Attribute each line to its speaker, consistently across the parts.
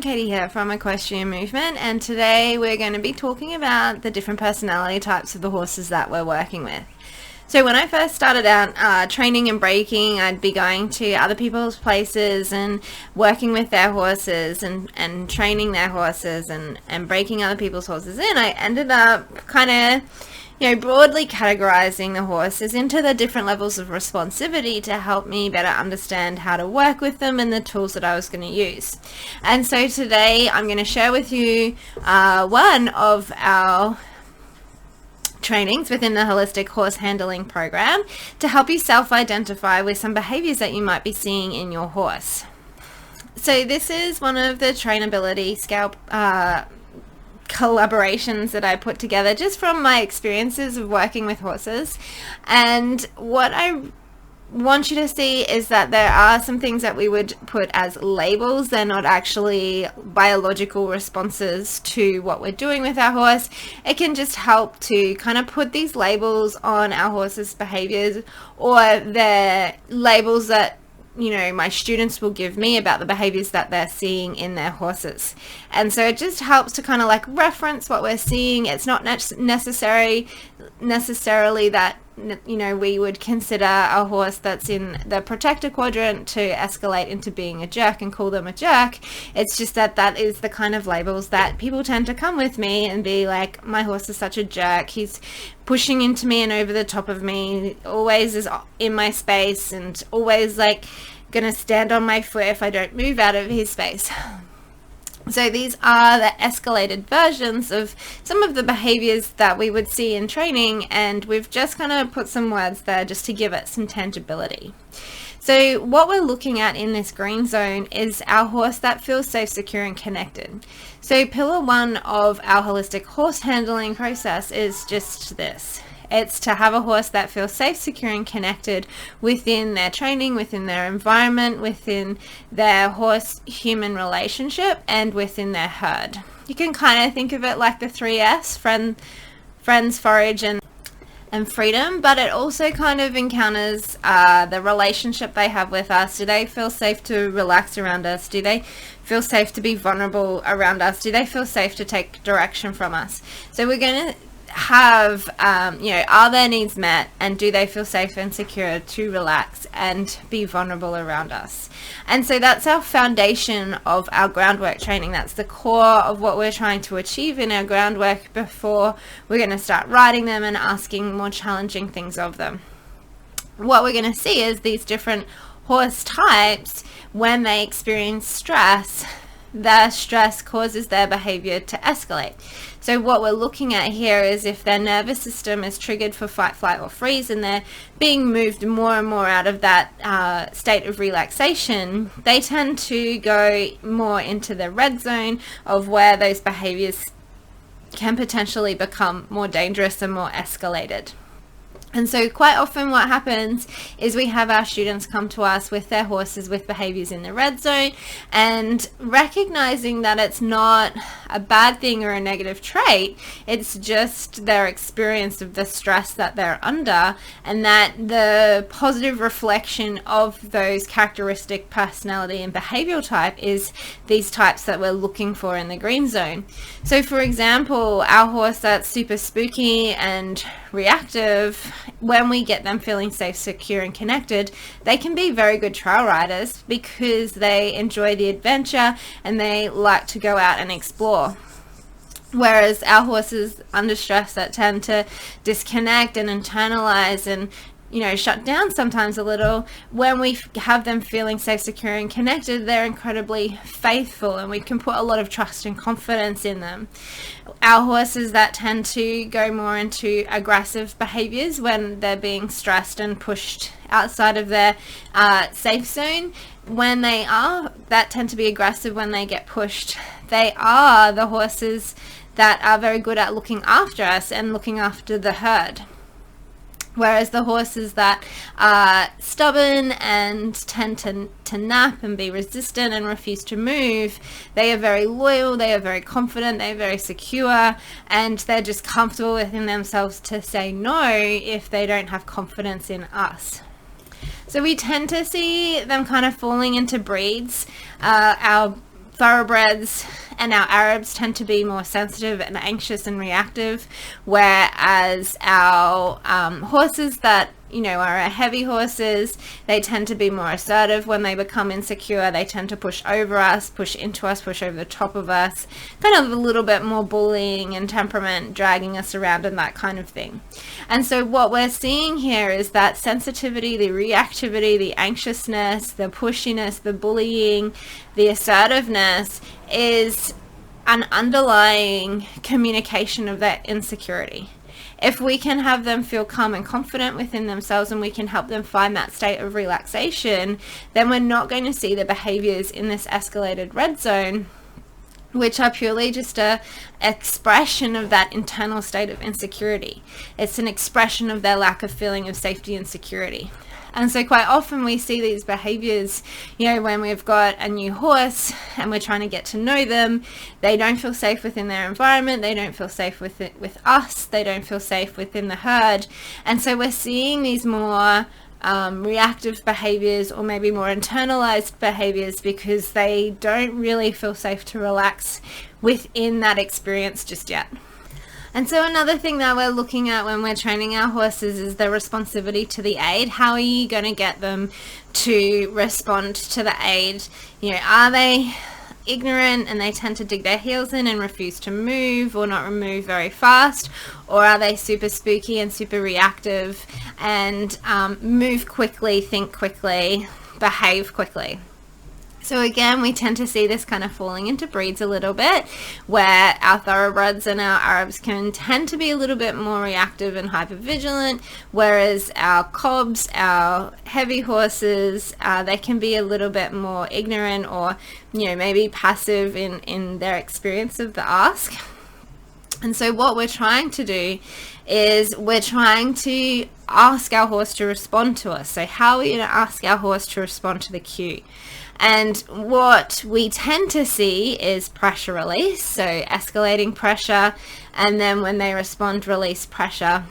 Speaker 1: Katie here from Equestrian Movement, and today we're going to be talking about the different personality types of the horses that we're working with. So when I first started out training and breaking, I'd be going to other people's places and working with their horses and training their horses and breaking other people's horses in. I ended up kind of broadly categorizing the horses into the different levels of responsivity to help me better understand how to work with them and the tools that I was going to use. And so today I'm going to share with you one of our trainings within the Holistic Horse Handling Program to help you self-identify with some behaviors that you might be seeing in your horse. So this is one of the trainability scale collaborations that I put together just from my experiences of working with horses. And what I want you to see is that there are some things that we would put as labels. They're not actually biological responses to what we're doing with our horse. It can just help to kind of put these labels on our horse's behaviors, or they're labels that my students will give me about the behaviors that they're seeing in their horses. And so it just helps to kind of like reference what we're seeing. It's not necessarily that we would consider a horse that's in the protector quadrant to escalate into being a jerk and call them a jerk. It's just that is the kind of labels that people tend to come with me and be like, my horse is such a jerk, he's pushing into me and over the top of me, always is in my space and always like gonna stand on my foot if I don't move out of his space. So these are the escalated versions of some of the behaviors that we would see in training, and we've just kind of put some words there just to give it some tangibility. So what we're looking at in this green zone is our horse that feels safe, secure, and connected. So pillar one of our holistic horse handling process is just this. It's to have a horse that feels safe, secure, and connected within their training, within their environment, within their horse-human relationship, and within their herd. You can kind of think of it like the 3S, friends, forage, and freedom, but it also kind of encounters the relationship they have with us. Do they feel safe to relax around us? Do they feel safe to be vulnerable around us? Do they feel safe to take direction from us? So we're going to have are their needs met, and do they feel safe and secure to relax and be vulnerable around us? And so that's our foundation of our groundwork training. That's the core of what we're trying to achieve in our groundwork before we're going to start riding them and asking more challenging things of them. What we're going to see is these different horse types, when they experience stress, their stress causes their behavior to escalate. So what we're looking at here is if their nervous system is triggered for fight, flight, or freeze, and they're being moved more and more out of that state of relaxation, they tend to go more into the red zone of where those behaviors can potentially become more dangerous and more escalated. And so quite often what happens is we have our students come to us with their horses with behaviors in the red zone, and recognizing that it's not a bad thing or a negative trait, it's just their experience of the stress that they're under, and that the positive reflection of those characteristic personality and behavioral type is these types that we're looking for in the green zone. So for example, our horse that's super spooky and reactive, when we get them feeling safe, secure, and connected, they can be very good trail riders because they enjoy the adventure and they like to go out and explore. Whereas our horses under stress that tend to disconnect and internalize and shut down sometimes a little, when we have them feeling safe, secure, and connected, they're incredibly faithful and we can put a lot of trust and confidence in them. Our horses that tend to go more into aggressive behaviors when they're being stressed and pushed outside of their safe zone, when that tend to be aggressive when they get pushed, they are the horses that are very good at looking after us and looking after the herd. Whereas the horses that are stubborn and tend to nap and be resistant and refuse to move, they are very loyal, they are very confident, they are very secure, and they're just comfortable within themselves to say no if they don't have confidence in us. So we tend to see them kind of falling into breeds. Our thoroughbreds and our Arabs tend to be more sensitive and anxious and reactive, whereas our horses that are our heavy horses, they tend to be more assertive. When they become insecure, they tend to push over us, push into us, push over the top of us, kind of a little bit more bullying and temperament, dragging us around and that kind of thing. And so what we're seeing here is that sensitivity, the reactivity, the anxiousness, the pushiness, the bullying, the assertiveness is an underlying communication of that insecurity. If we can have them feel calm and confident within themselves, and we can help them find that state of relaxation, then we're not going to see the behaviors in this escalated red zone, which are purely just a expression of that internal state of insecurity. It's an expression of their lack of feeling of safety and security. And so quite often we see these behaviors, when we've got a new horse and we're trying to get to know them, they don't feel safe within their environment, they don't feel safe with us, they don't feel safe within the herd. And so we're seeing these more reactive behaviors, or maybe more internalized behaviors, because they don't really feel safe to relax within that experience just yet. And so another thing that we're looking at when we're training our horses is the responsivity to the aid. How are you going to get them to respond to the aid? Are they ignorant and they tend to dig their heels in and refuse to move or not move very fast? Or are they super spooky and super reactive and move quickly, think quickly, behave quickly? So again, we tend to see this kind of falling into breeds a little bit, where our thoroughbreds and our Arabs can tend to be a little bit more reactive and hypervigilant, whereas our cobs, our heavy horses, they can be a little bit more ignorant, or maybe passive in their experience of the ask. And so what we're trying to do is we're trying to ask our horse to respond to us. So how are we going to ask our horse to respond to the cue? And what we tend to see is pressure release, so escalating pressure, and then when they respond, release pressure.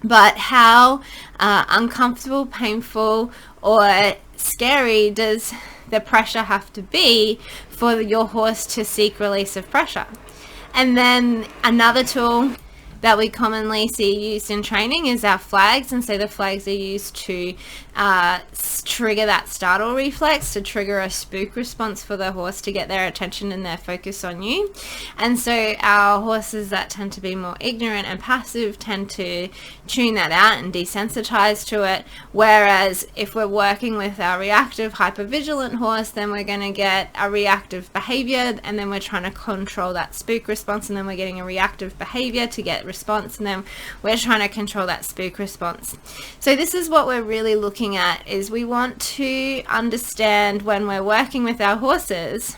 Speaker 1: But how uncomfortable, painful, or scary does the pressure have to be for your horse to seek release of pressure? And then another tool that we commonly see used in training is our flags. And so the flags are used to trigger that startle reflex, to trigger a spook response for the horse to get their attention and their focus on you. And so our horses that tend to be more ignorant and passive tend to tune that out and desensitize to it, whereas if we're working with our reactive hypervigilant horse, then we're going to get a reactive behavior, and then we're trying to control that spook response, and then we're getting a reactive behavior to get response, and then we're trying to control that spook response. So this is what we're really looking at, is we want to understand when we're working with our horses,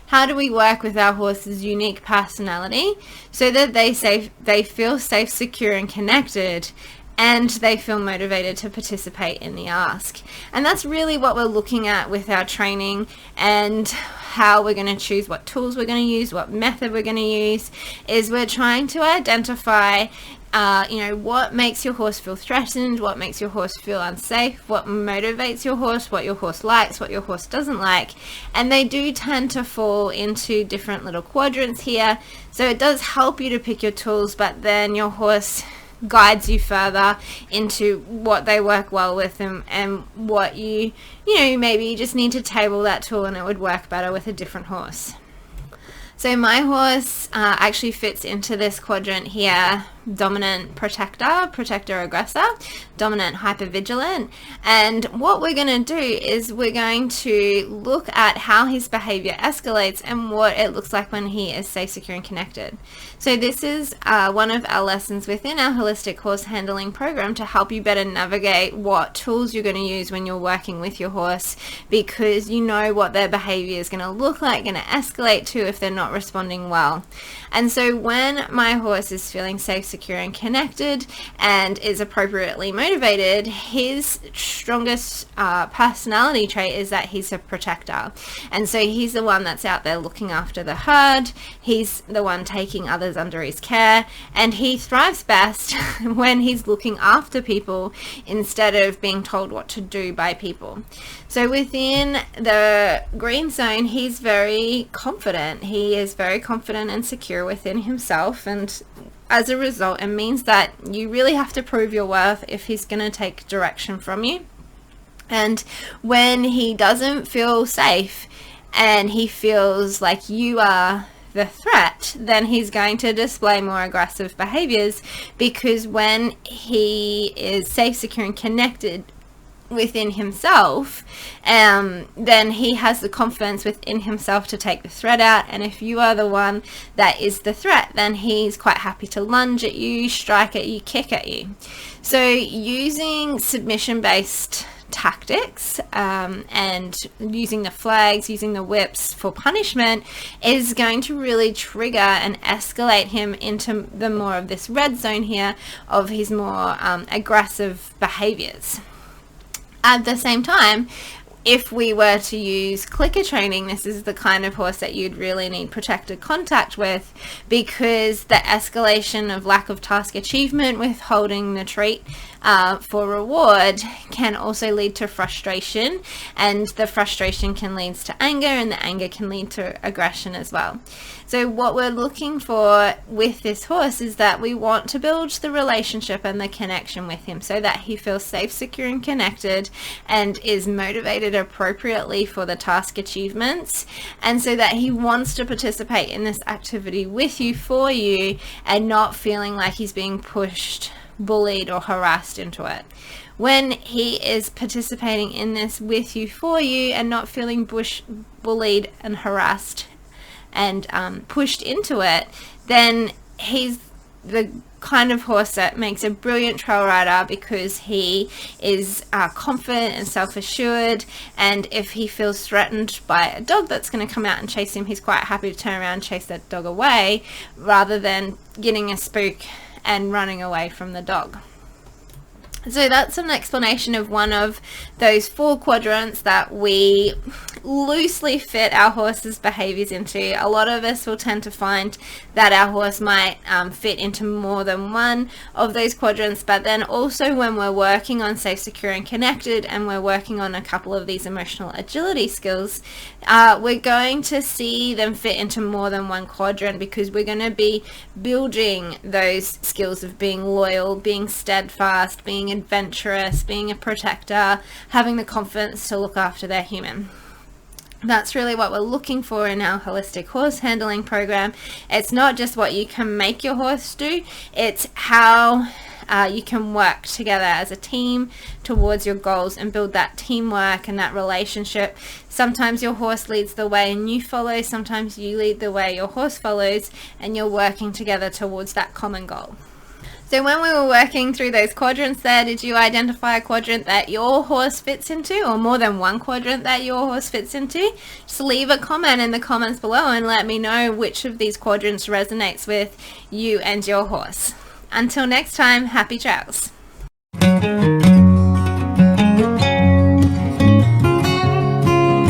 Speaker 1: how do we work with our horse's unique personality so that they feel safe, secure, and connected, and they feel motivated to participate in the ask. And that's really what we're looking at with our training, and how we're going to choose what tools we're going to use, what method we're going to use, is we're trying to identify what makes your horse feel threatened, what makes your horse feel unsafe, what motivates your horse, what your horse likes, what your horse doesn't like. And they do tend to fall into different little quadrants here. So it does help you to pick your tools, but then your horse guides you further into what they work well with, and what maybe you just need to table that tool and it would work better with a different horse. So my horse actually fits into this quadrant here: dominant protector, protector aggressor, dominant hypervigilant. And what we're going to do is we're going to look at how his behavior escalates and what it looks like when he is safe, secure, and connected. So this is one of our lessons within our holistic horse handling program to help you better navigate what tools you're going to use when you're working with your horse, because you know what their behavior is going to look like, going to escalate to if they're not responding well. And so when my horse is feeling safe, secure and connected and is appropriately motivated, his strongest personality trait is that he's a protector. And so he's the one that's out there looking after the herd. He's the one taking others under his care, and he thrives best when he's looking after people instead of being told what to do by people. So within the green zone, he's very confident. He is very confident and secure within himself, and as a result, it means that you really have to prove your worth if he's going to take direction from you. And when he doesn't feel safe and he feels like you are the threat, then he's going to display more aggressive behaviors, because when he is safe, secure, and connected within himself, then he has the confidence within himself to take the threat out. And if you are the one that is the threat, then he's quite happy to lunge at you, strike at you, kick at you. So using submission based tactics and using the flags, using the whips for punishment is going to really trigger and escalate him into the more of this red zone here of his more aggressive behaviors. At the same time, if we were to use clicker training, this is the kind of horse that you'd really need protected contact with, because the escalation of lack of task achievement, withholding the treat for reward, can also lead to frustration, and the frustration can lead to anger, and the anger can lead to aggression as well. So what we're looking for with this horse is that we want to build the relationship and the connection with him so that he feels safe, secure, and connected, and is motivated appropriately for the task achievements, and so that he wants to participate in this activity with you, for you, and not feeling like he's being pushed, bullied, or harassed into it. When he is participating in this with you, for you, and not feeling bullied and harassed and pushed into it, then he's the kind of horse that makes a brilliant trail rider, because he is confident and self-assured, and if he feels threatened by a dog that's going to come out and chase him, he's quite happy to turn around and chase that dog away rather than getting a spook and running away from the dog. So that's an explanation of one of those 4 quadrants that we loosely fit our horse's behaviors into. A lot of us will tend to find that our horse might fit into more than one of those quadrants, but then also when we're working on safe, secure, and connected, and we're working on a couple of these emotional agility skills, we're going to see them fit into more than one quadrant, because we're going to be building those skills of being loyal, being steadfast, being adventurous, being a protector, having the confidence to look after their human. That's really what we're looking for in our holistic horse handling program. It's not just what you can make your horse do, it's how you can work together as a team towards your goals and build that teamwork and that relationship. Sometimes your horse leads the way and you follow, sometimes you lead the way, your horse follows, and you're working together towards that common goal. So when we were working through those quadrants there, did you identify a quadrant that your horse fits into, or more than one quadrant that your horse fits into? Just leave a comment in the comments below and let me know which of these quadrants resonates with you and your horse. Until next time, happy trails.